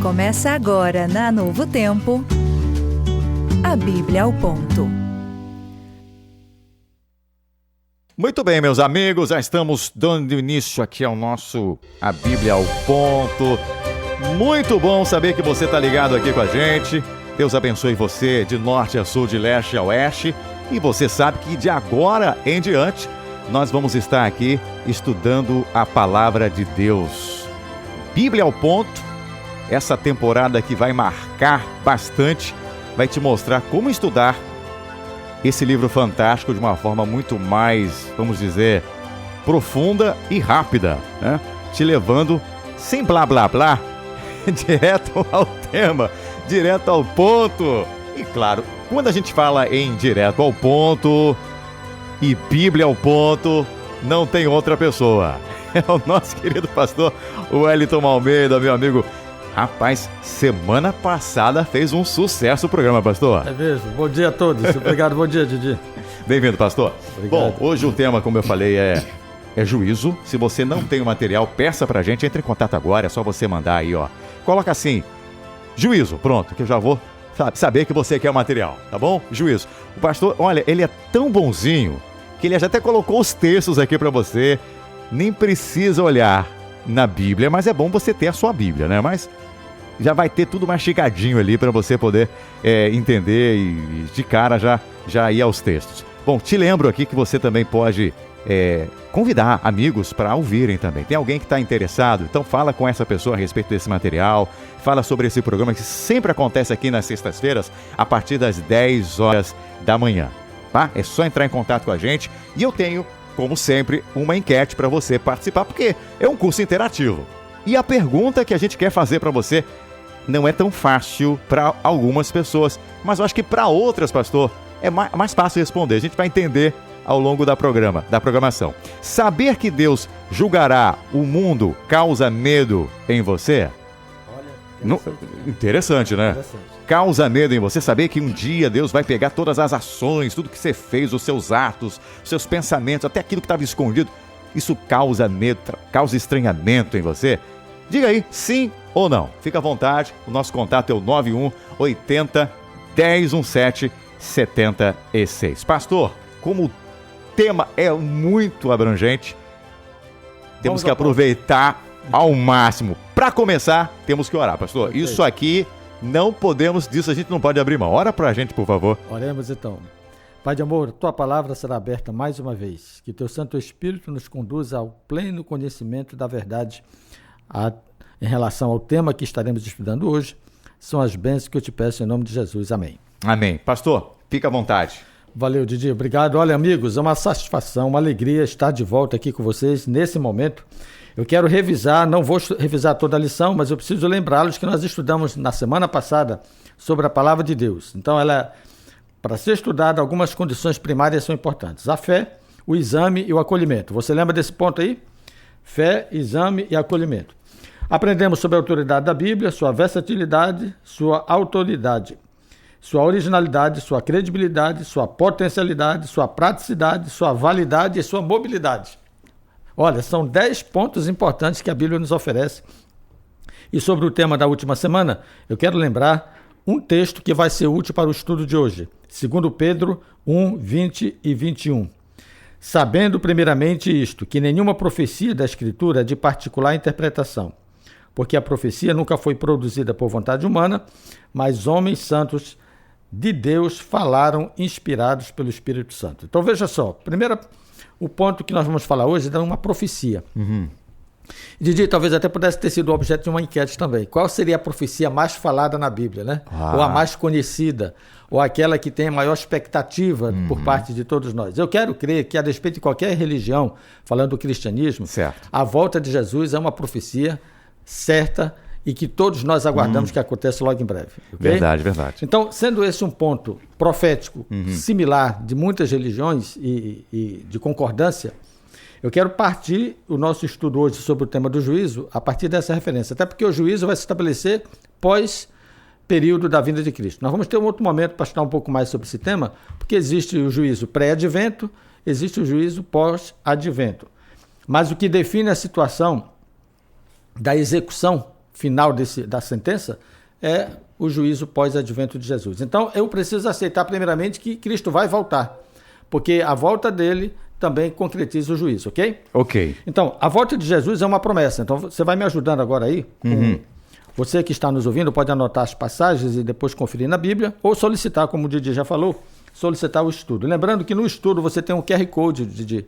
Começa agora na Novo Tempo, a Bíblia ao Ponto. Muito bem, meus amigos, já estamos dando início aqui ao nosso A Bíblia ao Ponto. Muito bom saber que você está ligado aqui com a gente. Deus abençoe você de norte a sul, de leste a oeste. E você sabe que de agora em diante nós vamos estar aqui estudando a Palavra de Deus. Bíblia ao Ponto, essa temporada que vai marcar bastante, vai te mostrar como estudar esse livro fantástico de uma forma muito mais, vamos dizer, profunda e rápida, né? Te levando, sem blá blá blá, direto ao tema, direto ao ponto. E claro, quando a gente fala em direto ao ponto e Bíblia ao ponto, não tem outra pessoa. É o nosso querido pastor Wellington Almeida, meu amigo. Rapaz, semana passada fez um sucesso o programa, pastor. É mesmo. Bom dia a todos. Obrigado. Bom dia, Didi. Bem-vindo, pastor. Obrigado. Bom, hoje o tema, como eu falei, é juízo. Se você não tem o material, peça pra gente. Entre em contato agora, é só você mandar aí, ó. Coloca assim, juízo, pronto, que eu já vou saber que você quer o material, tá bom? Juízo. O pastor, olha, ele é tão bonzinho que ele já até colocou os textos aqui pra você. Nem precisa olhar na Bíblia, mas é bom você ter a sua Bíblia, né? Mas já vai ter tudo mastigadinho ali para você poder entender e de cara já ir aos textos. Bom, te lembro aqui que você também pode convidar amigos para ouvirem também. Tem alguém que está interessado? Então fala com essa pessoa a respeito desse material, fala sobre esse programa que sempre acontece aqui nas sextas-feiras a partir das 10 horas da manhã, tá? É só entrar em contato com a gente e eu tenho, como sempre, uma enquete para você participar, porque é um curso interativo. E a pergunta que a gente quer fazer para você não é tão fácil para algumas pessoas, mas eu acho que para outras, pastor, é mais fácil responder. A gente vai entender ao longo da programação. Saber que Deus julgará o mundo causa medo em você? Olha, interessante, né? Interessante. Causa medo em você saber que um dia Deus vai pegar todas as ações, tudo que você fez, os seus atos, os seus pensamentos, até aquilo que estava escondido. Isso causa medo, causa estranhamento em você? Diga aí, sim ou não. Fica à vontade, o nosso contato é o 91 80 1017 76. Pastor, como o tema é muito abrangente, temos que aproveitar ao máximo. Para começar, temos que orar, pastor. Okay. Isso aqui, não podemos, disso a gente não pode abrir mão. Ora pra gente, por favor. Oremos então. Pai de amor, tua palavra será aberta mais uma vez. Que teu Santo Espírito nos conduza ao pleno conhecimento da verdade em relação ao tema que estaremos estudando hoje. São as bênçãos que eu te peço em nome de Jesus. Amém. Amém. Pastor, fica à vontade. Valeu, Didi. Obrigado. Olha, amigos, é uma satisfação, uma alegria estar de volta aqui com vocês nesse momento. Eu quero revisar, não vou revisar toda a lição, mas eu preciso lembrá-los que nós estudamos na semana passada sobre a palavra de Deus. Então, para ser estudada, algumas condições primárias são importantes. A fé, o exame e o acolhimento. Você lembra desse ponto aí? Fé, exame e acolhimento. Aprendemos sobre a autoridade da Bíblia, sua versatilidade, sua autoridade, sua originalidade, sua credibilidade, sua potencialidade, sua praticidade, sua validade e sua mobilidade. Olha, são 10 pontos importantes que a Bíblia nos oferece. E sobre o tema da última semana, eu quero lembrar um texto que vai ser útil para o estudo de hoje. 2 Pedro 1, 20 e 21. Sabendo primeiramente isto, que nenhuma profecia da Escritura é de particular interpretação, porque a profecia nunca foi produzida por vontade humana, mas homens santos de Deus falaram inspirados pelo Espírito Santo. Então veja só, primeiro o ponto que nós vamos falar hoje é de uma profecia. Didi, talvez até pudesse ter sido objeto de uma enquete também. Qual seria a profecia mais falada na Bíblia, né? Ou a mais conhecida, ou aquela que tem a maior expectativa por parte de todos nós. Eu quero crer que, a despeito de qualquer religião, falando do cristianismo, certo, a volta de Jesus é uma profecia certa e que todos nós aguardamos que aconteça logo em breve. Okay? Verdade, verdade. Então, sendo esse um ponto profético similar de muitas religiões e de concordância, eu quero partir o nosso estudo hoje sobre o tema do juízo a partir dessa referência, até porque o juízo vai se estabelecer pós-período da vinda de Cristo. Nós vamos ter um outro momento para estudar um pouco mais sobre esse tema, porque existe o juízo pré-advento, existe o juízo pós-advento. Mas o que define a situação da execução final da sentença é o juízo pós-advento de Jesus. Então, eu preciso aceitar primeiramente que Cristo vai voltar, porque a volta dele também concretiza o juízo, ok? Ok. Então, a volta de Jesus é uma promessa. Então, você vai me ajudando agora aí. Você que está nos ouvindo pode anotar as passagens e depois conferir na Bíblia, ou solicitar, como o Didi já falou, solicitar o estudo. Lembrando que no estudo você tem um QR Code, Didi,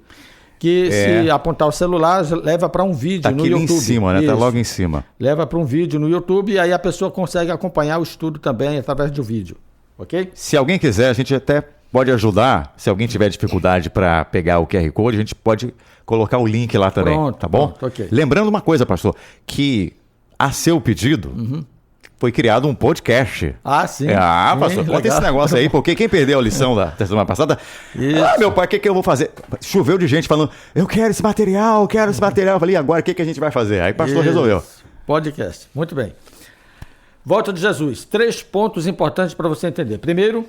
que se apontar o celular, leva para um vídeo no YouTube. Tá aqui em cima, né? Tá logo em cima. Leva para um vídeo no YouTube e aí a pessoa consegue acompanhar o estudo também através do vídeo, ok? Se alguém quiser, a gente até pode ajudar. Se alguém tiver dificuldade para pegar o QR Code, a gente pode colocar o link lá também, Pronto, tá bom? pronto, ok. Lembrando uma coisa, pastor, que a seu pedido foi criado um podcast. Ah, sim. Pastor, Sim, conta legal. esse negócio aí, porque quem perdeu a lição da semana passada... Isso. Meu pai, o que eu vou fazer? Choveu de gente falando, eu quero esse material, eu quero esse material. Eu falei, e agora, o que a gente vai fazer? Aí o pastor resolveu. Podcast. Muito bem. Volta de Jesus. 3 pontos importantes para você entender. Primeiro,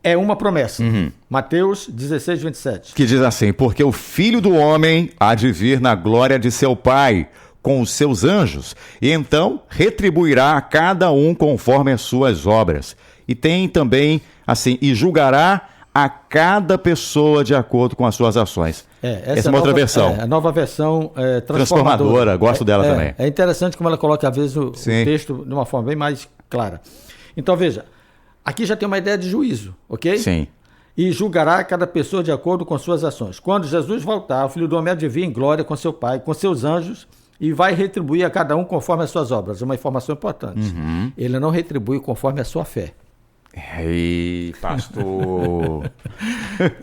é uma promessa. Mateus 16, 27. Que diz assim, porque o Filho do Homem há de vir na glória de seu Pai, com os seus anjos, e então retribuirá a cada um conforme as suas obras. E tem também, assim, e julgará a cada pessoa de acordo com as suas ações. Essa é uma outra versão. A nova versão transformadora, gosto dela também. É interessante como ela coloca, às vezes, o texto de uma forma bem mais clara. Então, veja, aqui já tem uma ideia de juízo, ok? Sim. E julgará cada pessoa de acordo com suas ações. Quando Jesus voltar, o Filho do Homem há de vir em glória com seu Pai, com seus anjos, e vai retribuir a cada um conforme as suas obras. Uma informação importante. Ele não retribui conforme a sua fé. Ei, pastor.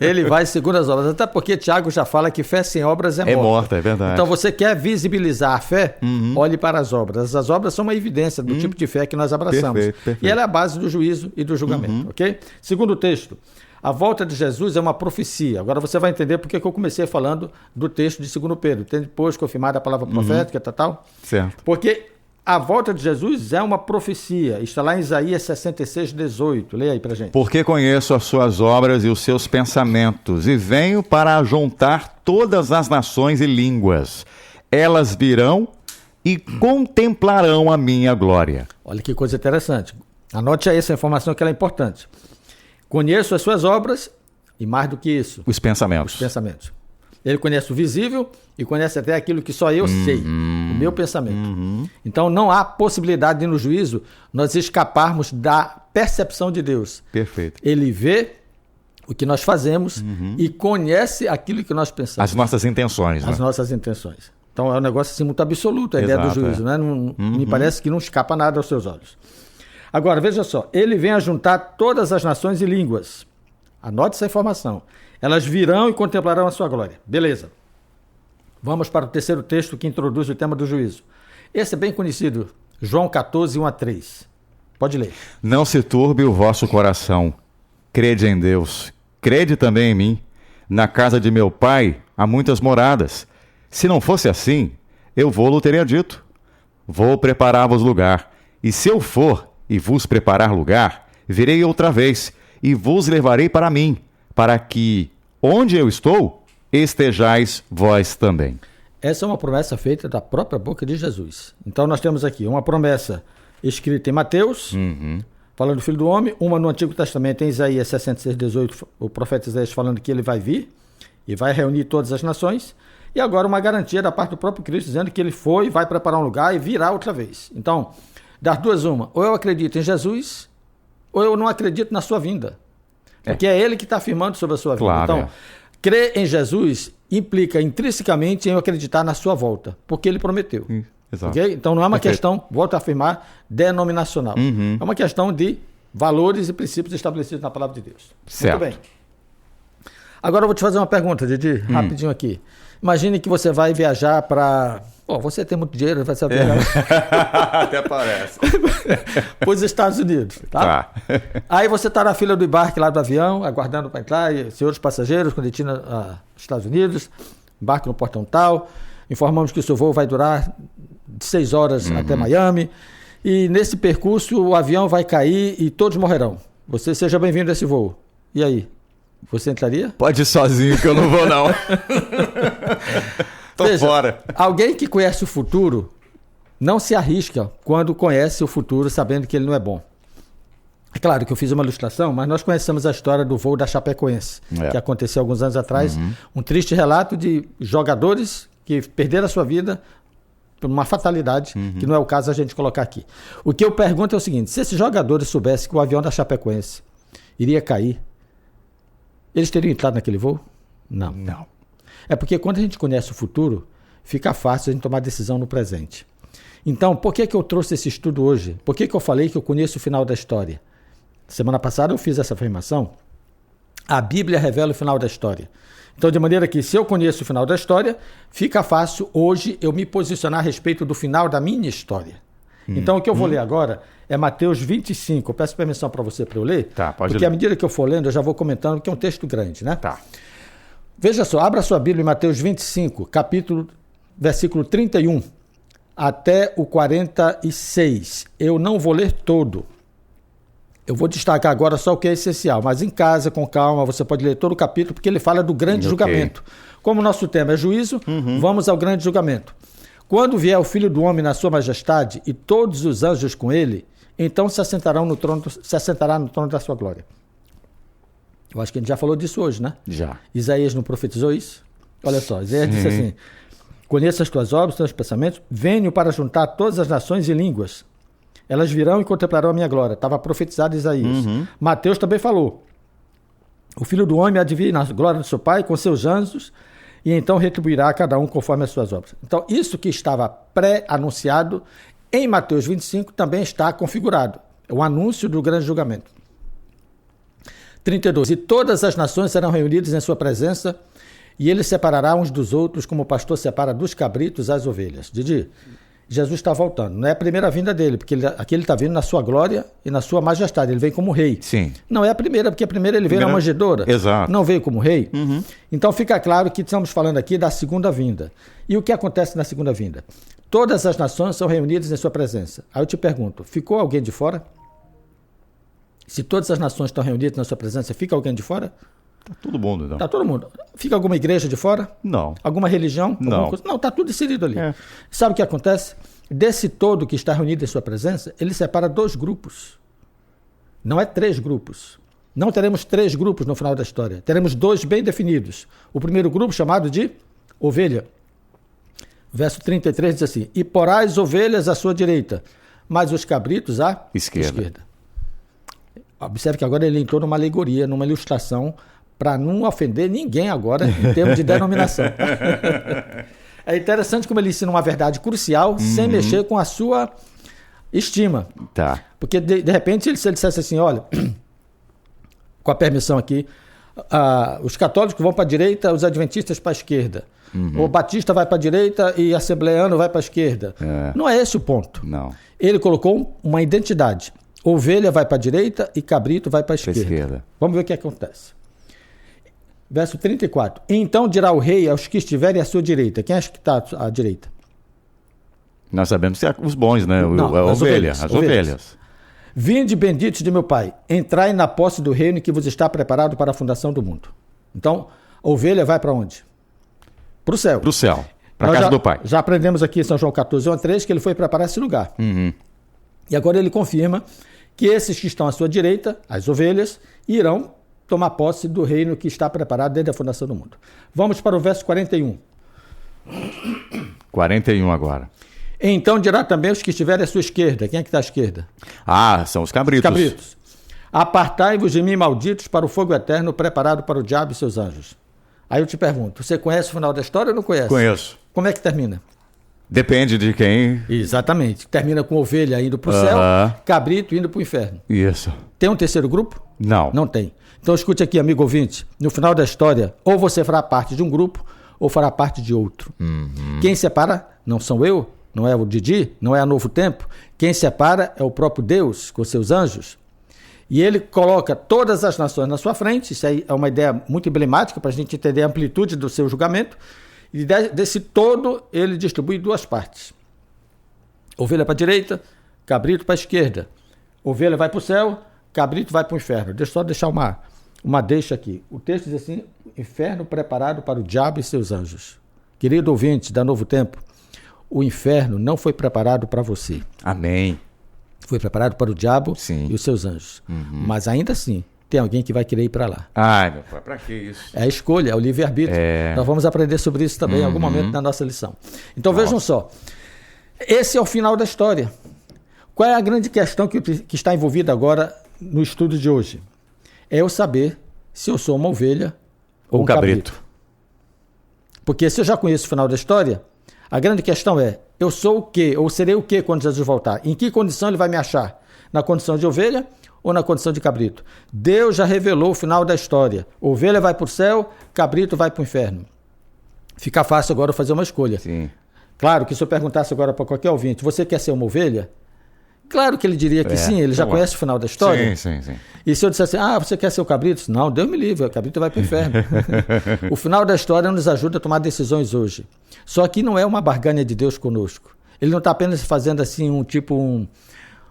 Ele vai segundo as obras. Até porque Tiago já fala que fé sem obras é morta. É morta, é verdade. Então, você quer visibilizar a fé? Olhe para as obras. As obras são uma evidência do tipo de fé que nós abraçamos. Perfeito. E ela é a base do juízo e do julgamento, ok? Segundo texto. A volta de Jesus é uma profecia. Agora você vai entender porque que eu comecei falando do texto de 2 Pedro. Tem depois confirmada a palavra profética, tal. Certo. Porque a volta de Jesus é uma profecia. Está lá em Isaías 66, 18. Leia aí pra gente. Porque conheço as suas obras e os seus pensamentos, e venho para ajuntar todas as nações e línguas. Elas virão e contemplarão a minha glória. Olha que coisa interessante. Anote aí essa informação que ela é importante. Conheço as suas obras e, mais do que isso, Os pensamentos. Ele conhece o visível e conhece até aquilo que só eu sei, o meu pensamento. Então, não há possibilidade de, no juízo, nós escaparmos da percepção de Deus. Perfeito. Ele vê o que nós fazemos e conhece aquilo que nós pensamos. As nossas intenções, né? As nossas intenções. Então, é um negócio assim, muito absoluto, a ideia do juízo. Né? Me parece que não escapa nada aos seus olhos. Agora, veja só. Ele vem a juntar todas as nações e línguas. Anote essa informação. Elas virão e contemplarão a sua glória. Beleza. Vamos para o terceiro texto que introduz o tema do juízo. Esse é bem conhecido. João 14, 1-3. Pode ler. Não se turbe o vosso coração. Crede em Deus. Crede também em mim. Na casa de meu pai há muitas moradas. Se não fosse assim, eu vou-lo teria dito. Vou preparar-vos lugar. E se eu for e vos preparar lugar, virei outra vez e vos levarei para mim, para que, onde eu estou, estejais vós também. Essa é uma promessa feita da própria boca de Jesus. Então nós temos aqui uma promessa escrita em Mateus, falando do Filho do Homem, uma no Antigo Testamento, em Isaías 66, 18, o profeta Isaías falando que ele vai vir e vai reunir todas as nações, e agora uma garantia da parte do próprio Cristo, dizendo que ele foi, vai preparar um lugar e virá outra vez. Então, das duas uma, ou eu acredito em Jesus, ou eu não acredito na sua vinda. Porque é ele que está afirmando sobre a sua vida. Claro, então, crer em Jesus implica intrinsecamente em eu acreditar na sua volta, porque ele prometeu. Exato. Okay? Então não é uma questão, volto a afirmar, denominacional. É uma questão de valores e princípios estabelecidos na palavra de Deus. Certo. Muito bem. Agora eu vou te fazer uma pergunta, Didi, rapidinho aqui. Imagine que você vai viajar para... você tem muito dinheiro, vai saber. Até parece. Para os Estados Unidos, tá? Aí você está na fila do embarque lá do avião, aguardando para entrar, e senhores passageiros, com destino aos Estados Unidos, embarque no portão tal, informamos que o seu voo vai durar 6 horas até Miami, e nesse percurso o avião vai cair e todos morrerão. Você seja bem-vindo a esse voo. E aí? Você entraria? Pode ir sozinho que eu não vou, não. Tô Veja, fora. Alguém que conhece o futuro não se arrisca quando conhece o futuro sabendo que ele não é bom. É claro que eu fiz uma ilustração, mas nós conhecemos a história do voo da Chapecoense, que aconteceu alguns anos atrás. Um triste relato de jogadores que perderam a sua vida por uma fatalidade, que não é o caso a gente colocar aqui. O que eu pergunto é o seguinte: se esses jogadores soubessem que o avião da Chapecoense iria cair, eles teriam entrado naquele voo? Não. É porque quando a gente conhece o futuro, fica fácil a gente tomar decisão no presente. Então, por que eu trouxe esse estudo hoje? Por que eu falei que eu conheço o final da história? Semana passada eu fiz essa afirmação. A Bíblia revela o final da história. Então, de maneira que, se eu conheço o final da história, fica fácil hoje eu me posicionar a respeito do final da minha história. Então, o que eu vou ler agora é Mateus 25. Eu peço permissão para você para eu ler, porque à medida que eu for lendo, eu já vou comentando, que é um texto grande, né? Tá. Veja só, abra sua Bíblia em Mateus 25, versículo 31 até o 46. Eu não vou ler todo. Eu vou destacar agora só o que é essencial, mas em casa, com calma, você pode ler todo o capítulo, porque ele fala do grande julgamento. Como o nosso tema é juízo, vamos ao grande julgamento. Quando vier o Filho do Homem na sua majestade e todos os anjos com ele, então se assentará no trono da sua glória. Eu acho que a gente já falou disso hoje, né? Já. Isaías não profetizou isso? Olha só, Isaías disse assim: conheço as tuas obras, os teus pensamentos, venho para juntar todas as nações e línguas. Elas virão e contemplarão a minha glória. Estava profetizado Isaías. Mateus também falou: o Filho do Homem há de vir na glória do seu Pai com seus anjos, e então retribuirá a cada um conforme as suas obras. Então, isso que estava pré-anunciado em Mateus 25 também está configurado. É o anúncio do grande julgamento. 32. E todas as nações serão reunidas em sua presença, e ele separará uns dos outros, como o pastor separa dos cabritos as ovelhas. Didi, Jesus está voltando. Não é a primeira vinda dele, porque aqui ele está vindo na sua glória e na sua majestade. Ele vem como rei. Sim. Não é a primeira, porque a primeira ele veio na manjedoura. Exato. Não veio como rei. Então fica claro que estamos falando aqui da segunda vinda. E o que acontece na segunda vinda? Todas as nações são reunidas em sua presença. Aí eu te pergunto, ficou alguém de fora? Se todas as nações estão reunidas na sua presença, fica alguém de fora? Tá todo mundo, não. Tá todo mundo. Fica alguma igreja de fora? Não. Alguma religião? Não. Não, tá tudo inserido ali. Sabe o que acontece? Desse todo que está reunido em sua presença, ele separa 2 grupos. Não é 3 grupos. Não teremos 3 grupos no final da história. Teremos 2 bem definidos. O primeiro grupo, chamado de ovelha. Verso 33 diz assim: e porá as ovelhas à sua direita, mas os cabritos à esquerda. Observe que agora ele entrou numa alegoria, numa ilustração, para não ofender ninguém agora em termos de denominação. É interessante como ele ensina uma verdade crucial sem mexer com a sua estima. Tá. Porque, de repente, se ele dissesse assim, olha, com a permissão aqui, os católicos vão para a direita, os adventistas para a esquerda. O batista vai para a direita e o assembleano vai para a esquerda. Não é esse o ponto. Não. Ele colocou uma identidade. Ovelha vai para a direita e cabrito vai para a esquerda. Vamos ver o que acontece. Verso 34. Então dirá o rei aos que estiverem à sua direita. Quem acha que está à direita? Nós sabemos que os bons, né? As ovelhas. Vinde benditos de meu Pai, entrai na posse do reino que vos está preparado para a fundação do mundo. Então, a ovelha vai para onde? Para o céu. Para o céu. Para a casa do Pai. Já aprendemos aqui em São João 14, 1-3, que ele foi preparar esse lugar. E agora ele confirma que esses que estão à sua direita, as ovelhas, irão tomar posse do reino que está preparado desde a fundação do mundo. Vamos para o verso 41. 41 agora. Então dirá também os que estiverem à sua esquerda. Quem é que está à esquerda? São os cabritos. Cabritos. Apartai-vos de mim, malditos, para o fogo eterno preparado para o diabo e seus anjos. Aí eu te pergunto, você conhece o final da história ou não conhece? Conheço. Como é que termina? Depende de quem. Exatamente. Termina com ovelha indo para o céu, cabrito indo para o inferno. Isso. Tem um terceiro grupo? Não. Não tem. Então escute aqui, amigo ouvinte. No final da história, ou você fará parte de um grupo, ou fará parte de outro. Quem separa não sou eu, não é o Didi, não é a Novo Tempo. Quem separa é o próprio Deus, com seus anjos. E ele coloca todas as nações na sua frente. Isso aí é uma ideia muito emblemática para a gente entender a amplitude do seu julgamento. E desse todo, ele distribui 2 partes. Ovelha para a direita, cabrito para a esquerda. Ovelha vai para o céu, cabrito vai para o inferno. Deixa eu só deixar uma deixa aqui. O texto diz assim: inferno preparado para o diabo e seus anjos. Querido ouvinte da Novo Tempo, o inferno não foi preparado para você. Amém. Foi preparado para o diabo Sim. e os seus anjos. Mas ainda assim, tem alguém que vai querer ir para lá. Ai, meu pai, pra que isso? É a escolha, é o livre-arbítrio. Nós vamos aprender sobre isso também em algum momento na nossa lição. Então vejam só, esse é o final da história. Qual é a grande questão que está envolvida agora no estudo de hoje? É eu saber se eu sou uma ovelha ou um cabrito. Porque se eu já conheço o final da história, a grande questão é, eu sou o quê? Ou serei o quê quando Jesus voltar? Em que condição ele vai me achar? Na condição de ovelha ou na condição de cabrito? Deus já revelou o final da história. Ovelha vai para o céu, cabrito vai para o inferno. Fica fácil agora eu fazer uma escolha. Sim. Claro que se eu perguntasse agora para qualquer ouvinte, você quer ser uma ovelha? Claro que ele diria que sim, ele já conhece o final da história. Sim. E se eu dissesse assim, você quer ser o cabrito? Não, Deus me livre, o cabrito vai para o inferno. O final da história nos ajuda a tomar decisões hoje. Só que não é uma barganha de Deus conosco. Ele não está apenas fazendo assim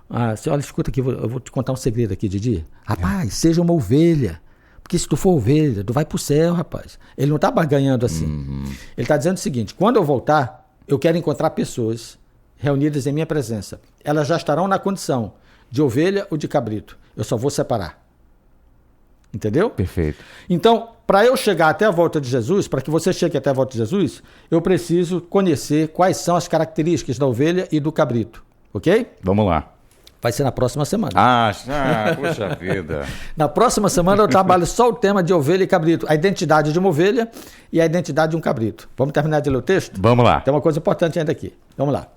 olha, escuta aqui, eu vou te contar um segredo aqui, Didi. Rapaz, seja uma ovelha. Porque se tu for ovelha, tu vai para o céu, rapaz. Ele não está barganhando assim. Ele está dizendo o seguinte, quando eu voltar, eu quero encontrar pessoas reunidas em minha presença. Elas já estarão na condição de ovelha ou de cabrito. Eu só vou separar. Entendeu? Perfeito. Então, para eu chegar até a volta de Jesus, para que você chegue até a volta de Jesus, eu preciso conhecer quais são as características da ovelha e do cabrito. Ok? Vamos lá. Vai ser na próxima semana. Puxa vida. Na próxima semana eu trabalho só o tema de ovelha e cabrito. A identidade de uma ovelha e a identidade de um cabrito. Vamos terminar de ler o texto? Vamos lá. Tem uma coisa importante ainda aqui. Vamos lá.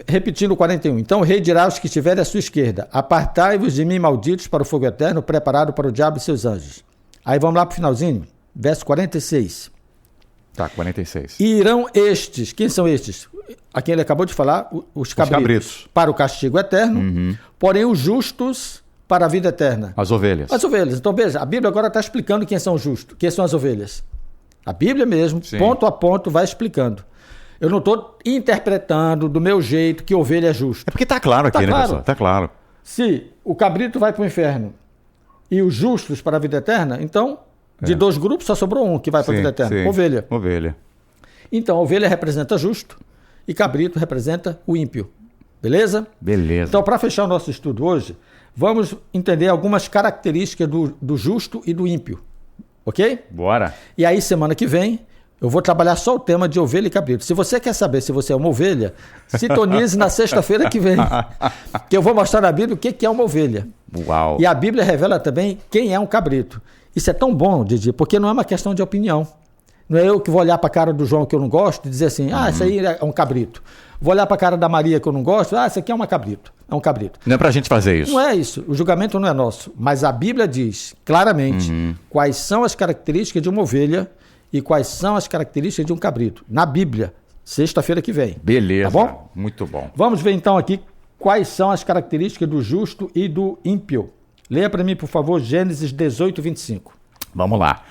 Repetindo o 41. Então o rei dirá aos que estiverem à sua esquerda, apartai-vos de mim, malditos, para o fogo eterno, preparado para o diabo e seus anjos. Aí vamos lá para o finalzinho, verso 46. Tá, 46. E irão estes, quem são estes? A quem ele acabou de falar, os cabritos. Para o castigo eterno, porém os justos para a vida eterna. As ovelhas. As ovelhas. Então veja, a Bíblia agora está explicando quem são os justos, quem são as ovelhas. A Bíblia mesmo, ponto a ponto, vai explicando. Eu não estou interpretando do meu jeito que ovelha é justo. É porque está claro aqui, né, pessoal? Está claro. Se o cabrito vai para o inferno e os justos para a vida eterna, então, de dois grupos só sobrou um que vai para a vida eterna. Ovelha. Ovelha. Então, a ovelha representa justo e cabrito representa o ímpio. Beleza? Beleza. Então, para fechar o nosso estudo hoje, vamos entender algumas características do justo e do ímpio. Ok? Bora. E aí, semana que vem, eu vou trabalhar só o tema de ovelha e cabrito. Se você quer saber se você é uma ovelha, sintonize na sexta-feira que vem. Que eu vou mostrar na Bíblia o que é uma ovelha. Uau. E a Bíblia revela também quem é um cabrito. Isso é tão bom, Didi, porque não é uma questão de opinião. Não é eu que vou olhar para a cara do João que eu não gosto e dizer assim, isso aí é um cabrito. Vou olhar para a cara da Maria que eu não gosto, isso aqui é um cabrito. É um cabrito. Não é para a gente fazer isso. Não é isso. O julgamento não é nosso. Mas a Bíblia diz claramente quais são as características de uma ovelha e quais são as características de um cabrito. Na Bíblia, sexta-feira que vem. Beleza. Tá bom? Muito bom. Vamos ver então aqui quais são as características do justo e do ímpio. Leia para mim, por favor, Gênesis 18, 25. Vamos lá.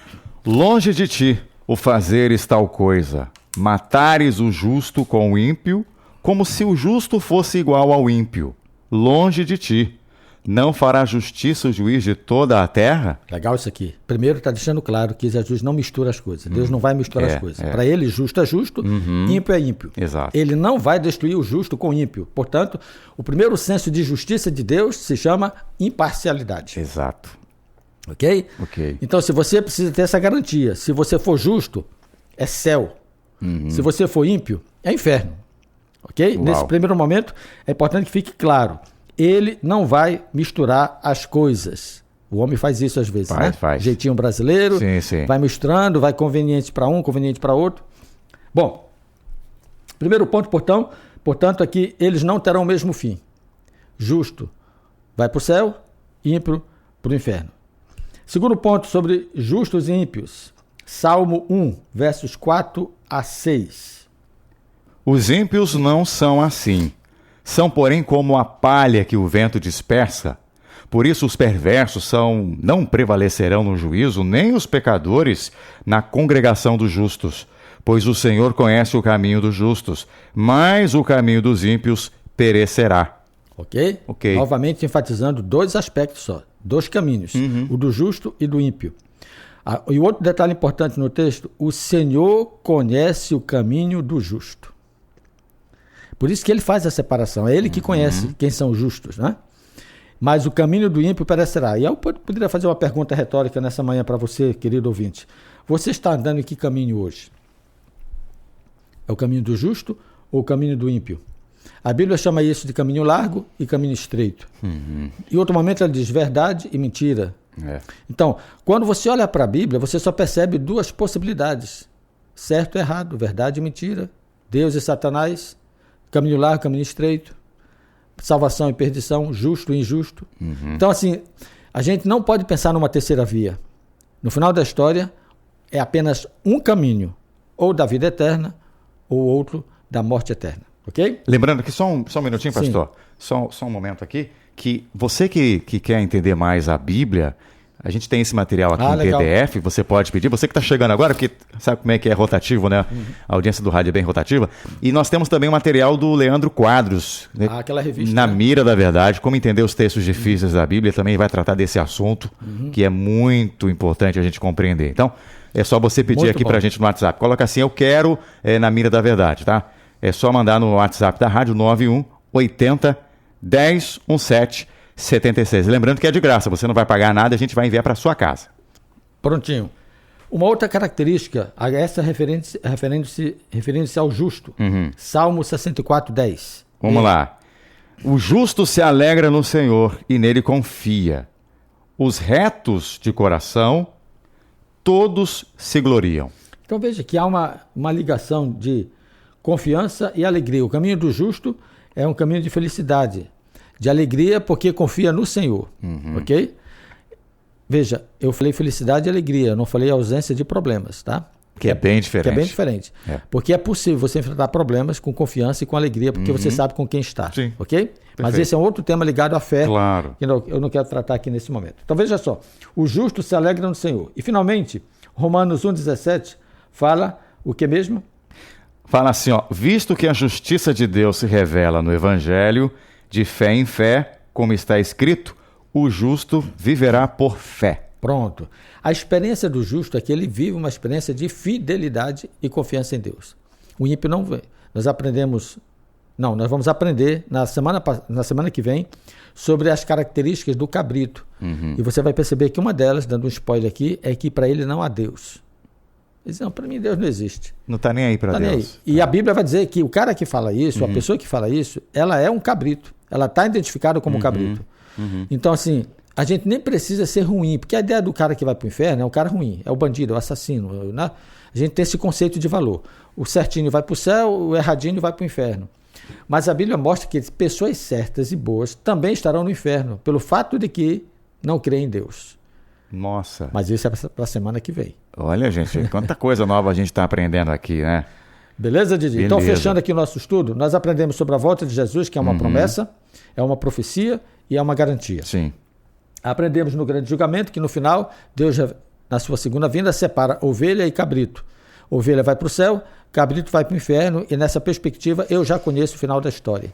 Longe de ti o fazeres tal coisa, matares o justo com o ímpio, como se o justo fosse igual ao ímpio. Longe de ti. Não fará justiça o juiz de toda a terra? Legal isso aqui. Primeiro está deixando claro que Jesus não mistura as coisas. Deus não vai misturar as coisas. Para ele, justo é justo, ímpio é ímpio. Exato. Ele não vai destruir o justo com o ímpio. Portanto, o primeiro senso de justiça de Deus se chama imparcialidade. Exato. Ok? Ok. Então, se você precisa ter essa garantia, se você for justo, é céu. Se você for ímpio, é inferno. Ok? Uau. Nesse primeiro momento, é importante que fique claro. Ele não vai misturar as coisas. O homem faz isso às vezes, né? Faz. Jeitinho brasileiro, sim. vai misturando, vai conveniente para um, conveniente para outro. Bom, primeiro ponto, portanto, é que eles não terão o mesmo fim. Justo vai para o céu, ímpio para o inferno. Segundo ponto sobre justos e ímpios. Salmo 1, versos 4 a 6. Os ímpios não são assim. São, porém, como a palha que o vento dispersa. Por isso os perversos não prevalecerão no juízo, nem os pecadores na congregação dos justos. Pois o Senhor conhece o caminho dos justos, mas o caminho dos ímpios perecerá. Ok? Novamente enfatizando dois aspectos só, dois caminhos, o do justo e do ímpio. E outro detalhe importante no texto, o Senhor conhece o caminho do justo. Por isso que ele faz a separação. É ele que conhece quem são justos, né? Mas o caminho do ímpio perecerá. E eu poderia fazer uma pergunta retórica nessa manhã para você, querido ouvinte. Você está andando em que caminho hoje? É o caminho do justo ou o caminho do ímpio? A Bíblia chama isso de caminho largo e caminho estreito. Em outro momento ela diz verdade e mentira. Então, quando você olha para a Bíblia, você só percebe duas possibilidades. Certo e errado, verdade e mentira. Deus e Satanás, caminho largo, caminho estreito. Salvação e perdição, justo e injusto. Então, assim, a gente não pode pensar numa terceira via. No final da história, é apenas um caminho, ou da vida eterna, ou outro da morte eterna. Ok? Lembrando que só um minutinho, pastor. Só um momento aqui. Que você que quer entender mais a Bíblia, a gente tem esse material aqui em legal. PDF, você pode pedir. Você que está chegando agora, porque sabe como é que é rotativo, né? A audiência do rádio é bem rotativa. E nós temos também o material do Leandro Quadros, né? Aquela revista. Na Mira da Verdade, como entender os textos difíceis da Bíblia, também vai tratar desse assunto, que é muito importante a gente compreender. Então, é só você pedir Muito aqui bom. para a gente no WhatsApp. Coloca assim, eu quero na Mira da Verdade, tá? É só mandar no WhatsApp da rádio 91 80 10 17 76. Lembrando que é de graça, você não vai pagar nada, a gente vai enviar para sua casa. Prontinho. Uma outra característica, essa referindo-se ao justo. Salmo 64, 10. Vamos lá. O justo se alegra no Senhor e nele confia. Os retos de coração, todos se gloriam. Então veja que há uma ligação de confiança e alegria. O caminho do justo é um caminho de felicidade, de alegria, porque confia no Senhor. Ok? Veja, eu falei felicidade e alegria, eu não falei ausência de problemas, tá? Que é bem diferente. Que é bem diferente. Porque é possível você enfrentar problemas com confiança e com alegria, porque você sabe com quem está. Sim. Ok? Mas esse é um outro tema ligado à fé, Claro. que eu não quero tratar aqui nesse momento. Então veja só, o justo se alegra no Senhor. E finalmente, Romanos 1,17 fala o que mesmo? Fala assim, ó, visto que a justiça de Deus se revela no Evangelho, de fé em fé, como está escrito, o justo viverá por fé. Pronto. A experiência do justo é que ele vive uma experiência de fidelidade e confiança em Deus. O ímpio não vê. Nós vamos aprender na semana que vem sobre as características do cabrito. E você vai perceber que uma delas, dando um spoiler aqui, é que para ele não há Deus. Ele diz, não, para mim Deus não existe. Não está nem aí para Deus. E a Bíblia vai dizer que o cara que fala isso, a pessoa que fala isso, ela é um cabrito. Ela está identificada como um cabrito. Então, assim, a gente nem precisa ser ruim, porque a ideia do cara que vai para o inferno é um cara ruim, é o bandido, é o assassino. Né? A gente tem esse conceito de valor. O certinho vai para o céu, o erradinho vai para o inferno. Mas a Bíblia mostra que pessoas certas e boas também estarão no inferno, pelo fato de que não creem em Deus. Nossa. Mas isso é para a semana que vem. Olha, gente, quanta coisa nova a gente está aprendendo aqui, né? Beleza, Didi? Beleza. Então, fechando aqui o nosso estudo, nós aprendemos sobre a volta de Jesus, que é uma promessa, é uma profecia e é uma garantia. Sim. Aprendemos no grande julgamento que no final, Deus, na sua segunda vinda, separa ovelha e cabrito. Ovelha vai para o céu, cabrito vai para o inferno, e nessa perspectiva eu já conheço o final da história.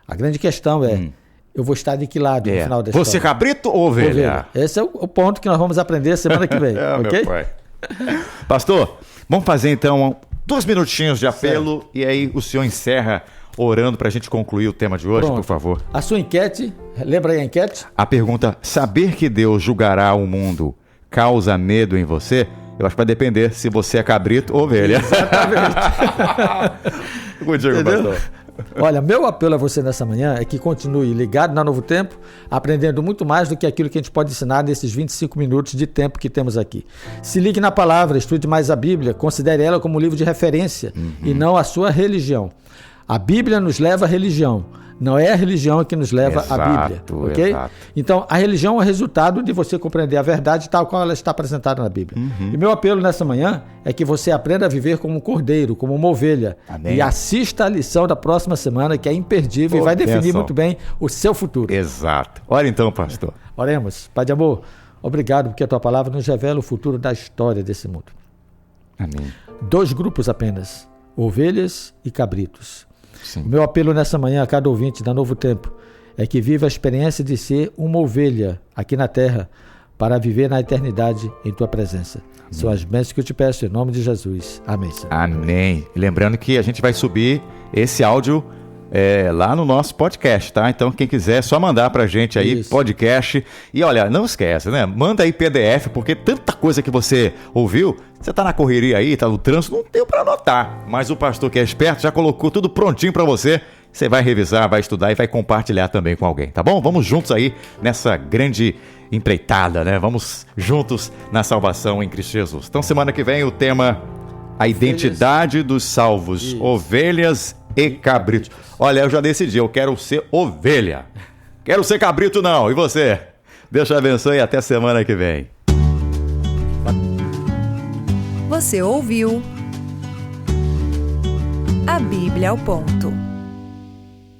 A grande questão é, eu vou estar de que lado no final da história? Você cabrito ou ovelha? Esse é o ponto que nós vamos aprender semana que vem, ok? Meu pai. Pastor, vamos fazer então 2 minutinhos de apelo e aí o senhor encerra orando para a gente concluir o tema de hoje, Pronto. por favor. A sua enquete, lembra aí a enquete? A pergunta, saber que Deus julgará o mundo causa medo em você? Eu acho que vai depender se você é cabrito ou ovelha. Exatamente. Contigo, pastor. Olha, meu apelo a você nessa manhã é que continue ligado na Novo Tempo, aprendendo muito mais do que aquilo que a gente pode ensinar nesses 25 minutos de tempo que temos aqui. Se ligue na palavra, estude mais a Bíblia, considere ela como um livro de referência e não a sua religião. A Bíblia nos leva à religião, não é a religião que nos leva à Bíblia, ok? Exato. Então, a religião é o resultado de você compreender a verdade tal qual ela está apresentada na Bíblia. E meu apelo nessa manhã é que você aprenda a viver como um cordeiro, como uma ovelha. Amém. E assista a lição da próxima semana, que é imperdível e vai definir bênção. muito bem o seu futuro. Exato. Ora então, pastor. Oremos. Pai de amor, obrigado porque a tua palavra nos revela o futuro da história desse mundo. Amém. 2 grupos apenas, ovelhas e cabritos. Sim. O meu apelo nessa manhã a cada ouvinte da Novo Tempo é que viva a experiência de ser uma ovelha aqui na terra para viver na eternidade em tua presença. São as bênçãos que eu te peço em nome de Jesus. Amém, Senhor. Amém. E lembrando que a gente vai subir esse áudio lá no nosso podcast, tá? Então, quem quiser, é só mandar pra gente aí, Isso. podcast. E olha, não esquece, né? Manda aí PDF, porque tanta coisa que você ouviu, você tá na correria aí, tá no trânsito, não deu pra anotar. Mas o pastor que é esperto já colocou tudo prontinho pra você. Você vai revisar, vai estudar e vai compartilhar também com alguém, tá bom? Vamos juntos aí nessa grande empreitada, né? Vamos juntos na salvação em Cristo Jesus. Então, semana que vem, o tema: a identidade dos salvos. Isso. Ovelhas e cabritos. Olha, eu já decidi, eu quero ser ovelha. Quero ser cabrito não. E você? Deus te abençoe e até semana que vem. Você ouviu A Bíblia ao Ponto.